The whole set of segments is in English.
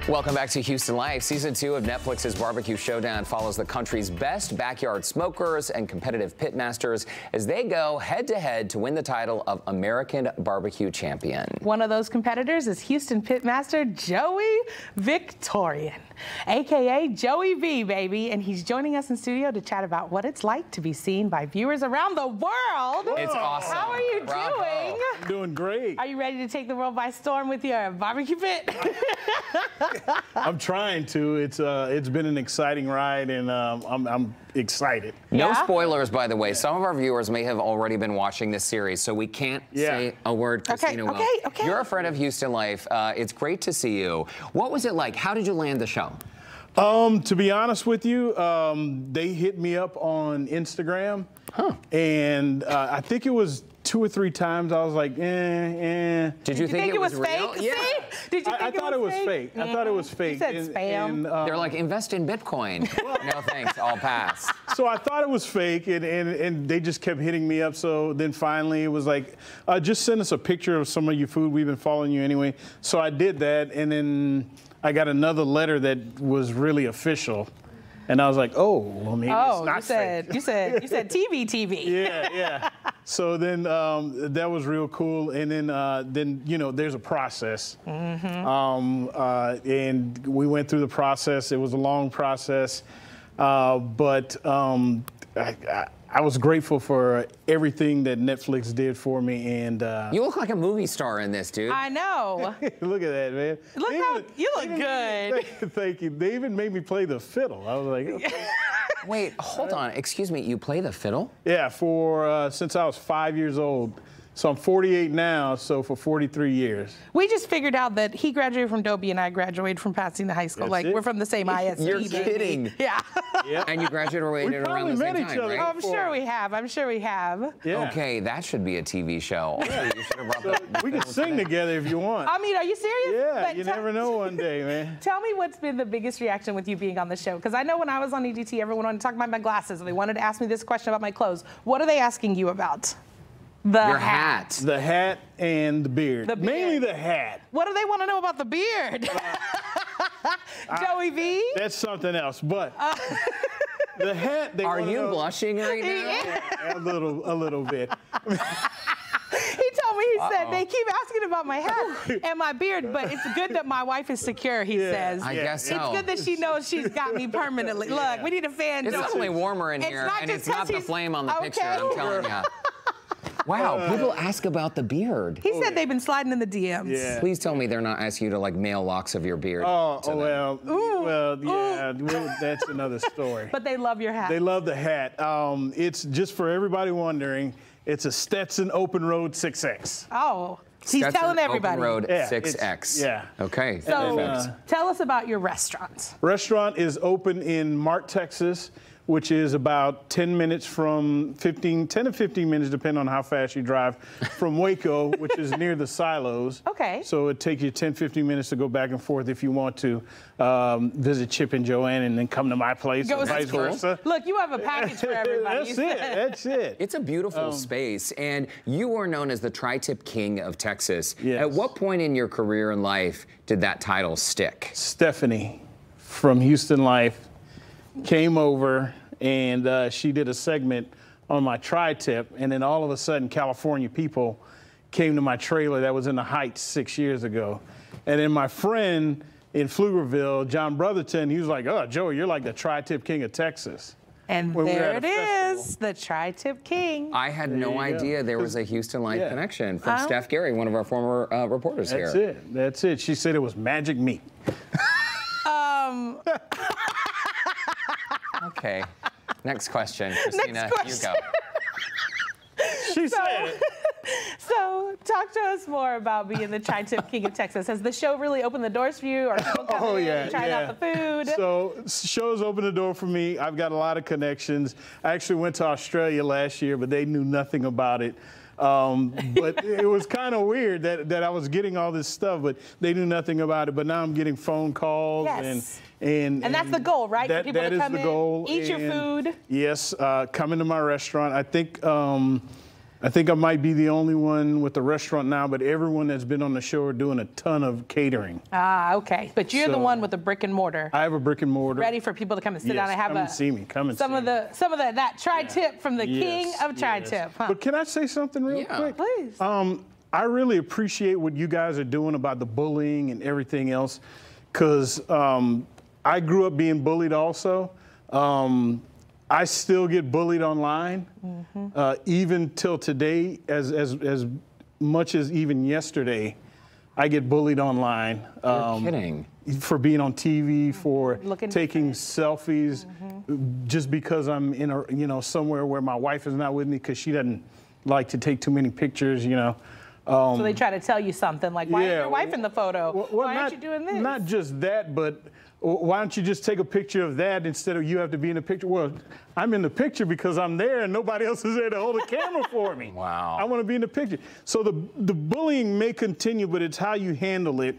Welcome back to Houston Life. Season 2 of Netflix's BBQ Showdown follows the country's best backyard smokers and competitive pitmasters as they go head-to-head to win the title of American BBQ Champion. One of those competitors is Houston Pitmaster Joey Victorian, a.k.a. Joey V, baby. And he's joining us in studio to chat about what it's like to be seen by viewers around the world. It's awesome. How are you doing? I'm doing great. Are you ready to take the world by storm with your barbecue pit? I'm trying to. It's been an exciting ride, and I'm excited. No spoilers, by the way. Some of our viewers may have already been watching this series, so we can't say a word. Christina Wells. Okay. You're a friend of Houston Life. It's great to see you. What was it like? How did you land the show? To be honest with you, they hit me up on Instagram, and I think it was 2 or 3 times. I was like, Did you think it was real? Fake? Yeah. Did you think I thought it was fake. I thought it was fake. You said spam. They're like, invest in Bitcoin. No thanks, I'll pass. So I thought it was fake, and they just kept hitting me up. So then finally it was like, just send us a picture of some of your food. We've been following you anyway. So I did that, and then I got another letter that was really official. And I was like, oh, well, maybe it's not fake. You said TV. Yeah. So then that was real cool. And then you know, there's a process. And we went through the process. It was a long process. But I was grateful for everything that Netflix did for me. And you look like a movie star in this, dude. I know. Look at that, man. Look how you look good. Thank you. They even made me play the fiddle. I was like, okay. Wait, hold on. Excuse me. You play the fiddle? Yeah, since I was 5 years old. So I'm 48 now, so for 43 years. We just figured out that he graduated from Dobie and I graduated from Pasadena High School. We're from the same ISD. You're kidding. Yeah. And you graduated around the same time, right? I'm sure we have. Yeah. Okay, that should be a TV show. Yeah. You should have brought that. We can sing together if you want. I mean, are you serious? Yeah, But you never know one day, man. Tell me what's been the biggest reaction with you being on the show? Because I know when I was on EDT, everyone wanted to talk about my glasses, and they wanted to ask me this question about my clothes. What are they asking you about? Your hat. The hat and the beard. Mainly the hat. What do they want to know about the beard? Joey V? That's something else, but the hat, they Are wanna you know, blushing right now? Yeah, a little bit. He told me, he said, they keep asking about my hat and my beard, but it's good that my wife is secure, he says. I guess so. It's good that she knows she's got me permanently. Look, we need a fan. It's definitely warmer in here, and it's not the flame on the picture, I'm telling you. Wow, people ask about the beard. He said they've been sliding in the DMs. Yeah. Please tell me they're not asking you to like mail locks of your beard. Well, that's another story. But they love your hat. They love the hat. It's just for everybody wondering, it's a Stetson Open Road 6X. Oh, he's Stetson telling everybody. Open Road Yeah, 6X. yeah. Okay. So tell us about your restaurant. Restaurant is open in Mart, Texas, which is about 10 minutes from 10 to 15 minutes, depending on how fast you drive, from Waco, which is near the silos. Okay. So it takes you 10, 15 minutes to go back and forth if you want to visit Chip and Joanne and then come to my place or vice versa. Look, you have a package for everybody. That's it. It's a beautiful space, and you are known as the Tri-Tip King of Texas. Yes. At what point in your career and life did that title stick? Stephanie from Houston Life came over, and she did a segment on my tri-tip, and then all of a sudden California people came to my trailer that was in the Heights 6 years ago. And then my friend in Pflugerville, John Brotherton, he was like, oh, Joey, you're like the tri-tip king of Texas. And there it is, the Tri-Tip King. I had no idea there was a Houston Life connection from Steph Gary, one of our former reporters here. That's it. She said it was magic meat. Okay. Next question, Christina. You go. She said it. So, talk to us more about being the Tri-Tip King of Texas. Has the show really opened the doors for you? Or people coming in and trying out the food? So, shows opened the door for me. I've got a lot of connections. I actually went to Australia last year, but they knew nothing about it. But it was kind of weird that I was getting all this stuff, but they knew nothing about it. But now I'm getting phone calls. And that's the goal, right? For people to come in, eat your food. Yes, come into my restaurant. I think I think I might be the only one with the restaurant now, but everyone that's been on the show are doing a ton of catering. Ah, okay. But you're the one with the brick and mortar. I have a brick and mortar. Ready for people to come and sit down and have come and see me. Come and some see of that tri-tip from the king of tri-tip. Huh? But can I say something real quick? Please. I really appreciate what you guys are doing about the bullying and everything else, because I grew up being bullied also. I still get bullied online, even till today, as much as even yesterday, I get bullied online. You're kidding. For being on TV, for taking selfies, just because I'm in a, somewhere where my wife is not with me because she doesn't like to take too many pictures, So they try to tell you something like, why is your wife in the photo? Why aren't you doing this? Not just that, but why don't you just take a picture of that instead of you have to be in the picture? Well, I'm in the picture because I'm there and nobody else is there to hold the camera for me. Wow. I want to be in the picture. So the bullying may continue, but it's how you handle it.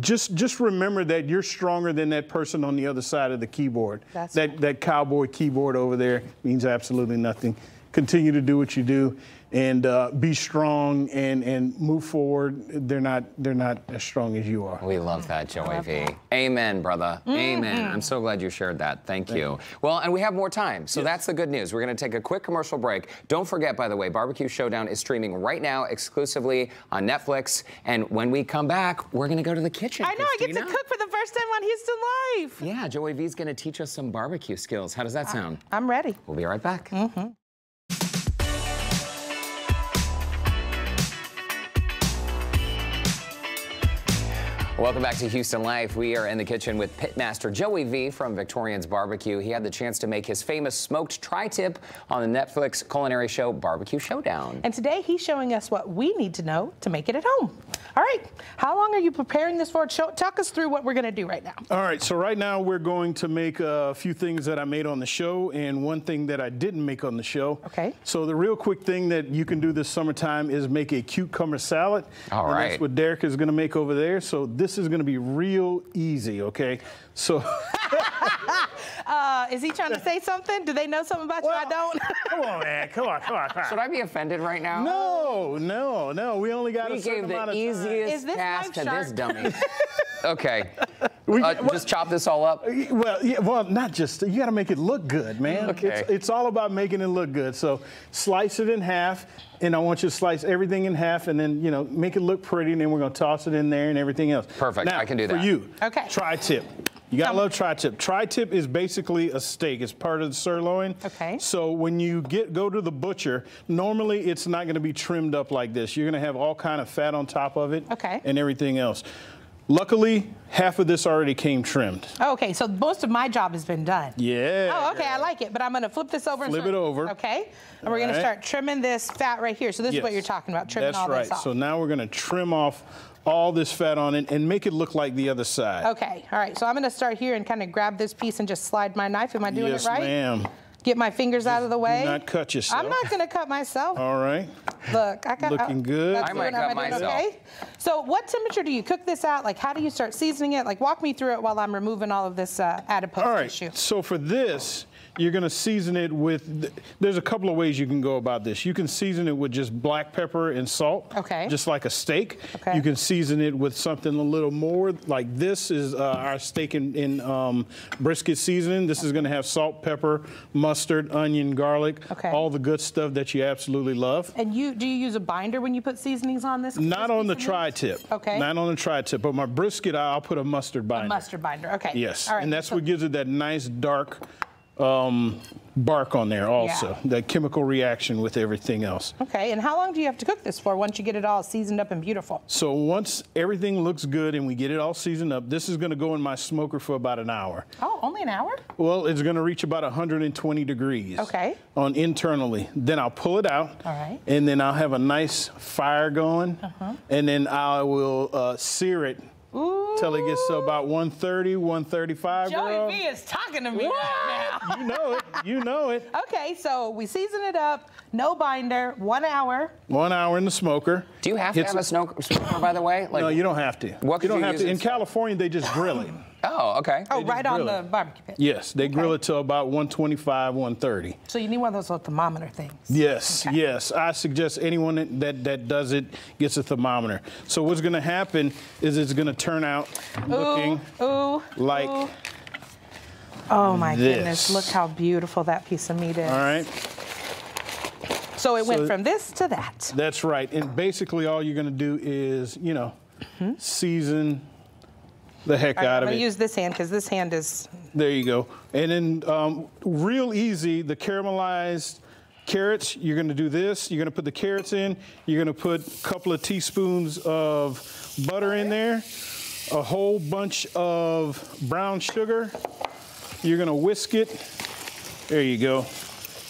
Just remember that you're stronger than that person on the other side of the keyboard. That cowboy keyboard over there means absolutely nothing. Continue to do what you do and be strong and move forward. They're not as strong as you are. We love that, Joey V. Amen, brother. Amen. I'm so glad you shared that. Thank you. Well, and we have more time, so that's the good news. We're going to take a quick commercial break. Don't forget, by the way, BBQ Showdown is streaming right now exclusively on Netflix. And when we come back, we're going to go to the kitchen. I know, Christina. I get to cook for the first time on Houston Live. Yeah, Joey V's going to teach us some barbecue skills. How does that sound? I'm ready. We'll be right back. Welcome back to Houston Life. We are in the kitchen with Pitmaster Joey V from Victorian's BBQ. He had the chance to make his famous smoked tri-tip on the Netflix culinary show BBQ Showdown. And today he's showing us what we need to know to make it at home. All right, how long are you preparing this for? Talk us through what we're going to do right now. All right, so right now we're going to make a few things that I made on the show and one thing that I didn't make on the show. Okay. So the real quick thing that you can do this summertime is make a cucumber salad. All right. That's what Derrick is going to make over there. So this is going to be real easy, okay? So. Is he trying to say something? Do they know something about you I don't? Come on, man. Come on. Should I be offended right now? No. We only got a certain amount of time. We gave the easiest task to this dummy. Okay. Just chop this all up? Well, not just. You got to make it look good, man. Okay. It's all about making it look good. So slice it in half, and I want you to slice everything in half, and then, make it look pretty, and then we're going to toss it in there and everything else. Perfect. Now, I can do that. For you, okay. Tri-tip. You gotta love tri-tip. Tri-tip is basically a steak. It's part of the sirloin. Okay. So when you go to the butcher, normally it's not gonna be trimmed up like this. You're gonna have all kind of fat on top of it. Okay. And everything else. Luckily, half of this already came trimmed. Okay, so most of my job has been done. Yeah. Oh, okay, I like it, but I'm gonna flip this over. Flip it over. Okay, and we're gonna start trimming this fat right here. So this is what you're talking about, trimming all this off. That's right. So now we're gonna trim off all this fat on it and make it look like the other side. Okay, all right, so I'm gonna start here and kind of grab this piece and just slide my knife. Am I doing it right? Yes, ma'am. Get my fingers out of the way. Do not cut yourself. I'm not gonna cut myself. All right. Look, I got looking good. I might cut myself. Okay? So what temperature do you cook this at? Like, how do you start seasoning it? Like, walk me through it while I'm removing all of this adipose tissue. So for this, you're gonna season it with, there's a couple of ways you can go about this. You can season it with just black pepper and salt. Okay. Just like a steak. Okay. You can season it with something a little more, like this is our steak in brisket seasoning. This is gonna have salt, pepper, mustard, onion, garlic, all the good stuff that you absolutely love. And do you use a binder when you put seasonings on this? Not on the tri-tip. Okay. Not on the tri-tip, but my brisket, I'll put a mustard binder. A mustard binder, okay. Yes, all right. And that's what gives it that nice dark bark on there also, that chemical reaction with everything else. Okay, and how long do you have to cook this for once you get it all seasoned up and beautiful? So once everything looks good and we get it all seasoned up, this is gonna go in my smoker for about an hour. Oh, only an hour? Well, it's gonna reach about 120 degrees. Okay. On internally. Then I'll pull it out. All right. And then I'll have a nice fire going. And then I will sear it till it gets to about 130, 135, Joey V is talking to me right now. You know it. You know it. Okay, so we season it up, no binder, 1 hour. 1 hour in the smoker. Do you have to have a smoker, by the way? Like, no, you don't have to. What you don't have use to. it In California, they just grill it. Oh, okay. Oh, right on the barbecue pit. Yes, they grill it to about 125, 130. So you need one of those little thermometer things. Yes, yes. I suggest anyone that does it gets a thermometer. So what's going to happen is it's going to turn out looking like oh my this. goodness, look how beautiful that piece of meat is. All right. So it went from this to that. That's right. And basically all you're going to do is, you know, season the heck out of it. I'm going to use this hand because this hand is... There you go. And then real easy, the caramelized carrots, you're going to do this. You're going to put the carrots in. You're going to put a couple of teaspoons of butter in there, a whole bunch of brown sugar. You're going to whisk it. There you go.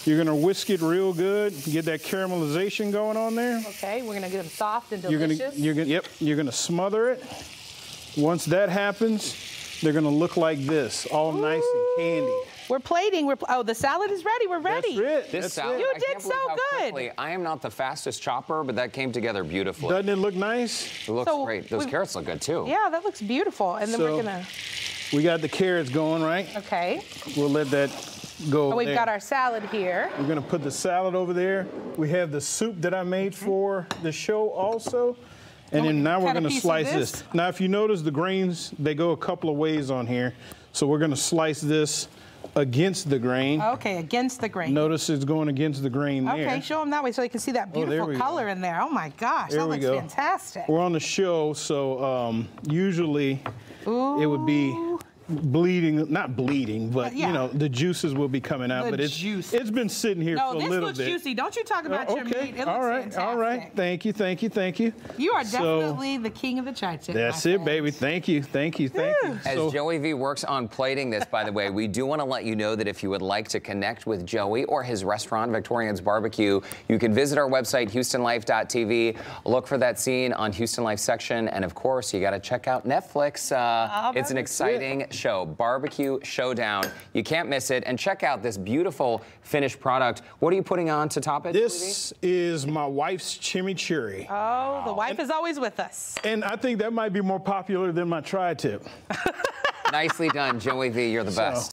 You're going to whisk it real good. Get that caramelization going on there. Okay, we're going to get them soft and delicious. You're going to smother it. Once that happens, they're going to look like this, all nice and candy. We're plating. Oh, the salad is ready. We're ready. That's it. This salad, You I did can't believe so how good. quickly. I am not the fastest chopper, but that came together beautifully. Doesn't it look nice? It looks great. Those carrots look good too. Yeah, that looks beautiful. And then we're going to... We got the carrots going, right? Okay. We'll let that go. Oh, we've got our salad here. We're going to put the salad over there. We have the soup that I made for the show also. And then now we're going to slice this. Now, if you notice the grains, they go a couple of ways on here. So we're going to slice this against the grain. Okay, against the grain. Notice it's going against the grain there. Okay, show them that way so you can see that beautiful color in there. Oh my gosh, that looks fantastic. We're on the show, so usually it would be bleeding, not bleeding, but you know, the juices will be coming out. But it's been sitting here for a little bit. No, this looks juicy. Don't you talk about your meat. It looks fantastic. All right. Thank you, thank you, thank you. You are definitely the king of the tri-tip. That's it, baby. Thank you, thank you, thank you. As Joey V works on plating this, by the way, we do want to let you know that if you would like to connect with Joey or his restaurant, Victorian's BBQ, you can visit our website, HoustonLife.tv. Look for that scene on Houston Life section. And of course, you got to check out Netflix. It's an exciting show, BBQ Showdown. You can't miss it. And check out this beautiful finished product. What are you putting on to top it? This is my wife's chimichurri. Oh, the wife is always with us. And I think that might be more popular than my tri-tip. Nicely done, Joey V. You're the best.